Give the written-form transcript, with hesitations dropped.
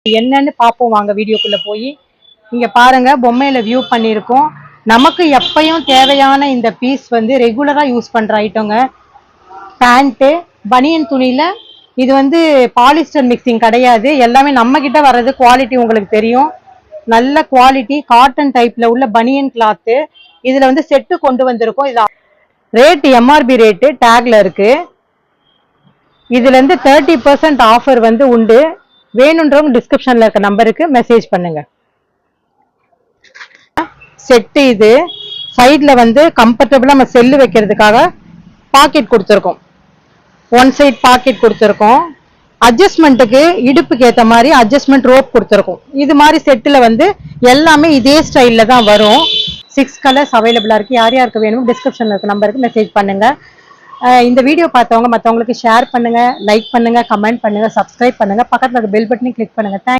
என்னன்னு பார்ப்போம் வாங்க வீடியோக்குள்ள போய். இங்க பாருங்க பொம்மையில வியூ பண்ணியிருக்கோம். நமக்கு எப்பயும் தேவையான இந்த பீஸ் வந்து ரெகுலரா யூஸ் பண்ற ஐட்டங்க. பேண்ட்டு பனியன் துணியில இது வந்து பாலிஸ்டர் மிக்சிங் கிடையாது. எல்லாமே நம்ம கிட்ட வர்றது குவாலிட்டி உங்களுக்கு தெரியும். நல்ல குவாலிட்டி காட்டன் டைப்ல உள்ள பனியன் கிளாத்து. இதுல வந்து செட்டு கொண்டு வந்திருக்கோம். இது ரேட் எம்ஆர்பி ரேட்டு டேக்ல இருக்கு. இதுல இருந்து 30% ஆஃபர் வந்து உண்டு. வேணுன்றவங்க டிஸ்கிரிப்ஷன்ல இருக்க நம்பருக்கு மெசேஜ் பண்ணுங்க. செட்டு இது சைட்ல வந்து கம்ஃபர்டபுளா நம்ம செல்லு வைக்கிறதுக்காக பாக்கெட் கொடுத்துருக்கோம். ஒன் சைட் பாக்கெட் கொடுத்துருக்கோம். அட்ஜஸ்ட்மெண்ட்டுக்கு இடுப்புக்கு ஏற்ற மாதிரி அட்ஜஸ்ட்மெண்ட் ரோப் கொடுத்துருக்கோம். இது மாதிரி செட்டில் வந்து எல்லாமே இதே ஸ்டைல்ல தான் வரும். 6 கலர்ஸ் அவைலபிளா இருக்கு. யார் யாருக்கு வேணும் டிஸ்கிரிப்ஷன்ல இருக்க நம்பருக்கு மெசேஜ் பண்ணுங்க. இந்த வீடியோ பார்த்தவங்க மற்றவங்களுக்கு ஷேர் பண்ணுங்க, லைக் பண்ணுங்க, கமெண்ட் பண்ணுங்க, சப்ஸ்கிரைப் பண்ணுங்க, பக்கத்துல இருக்க பெல் பட்டனையும் கிளிக் பண்ணுங்க.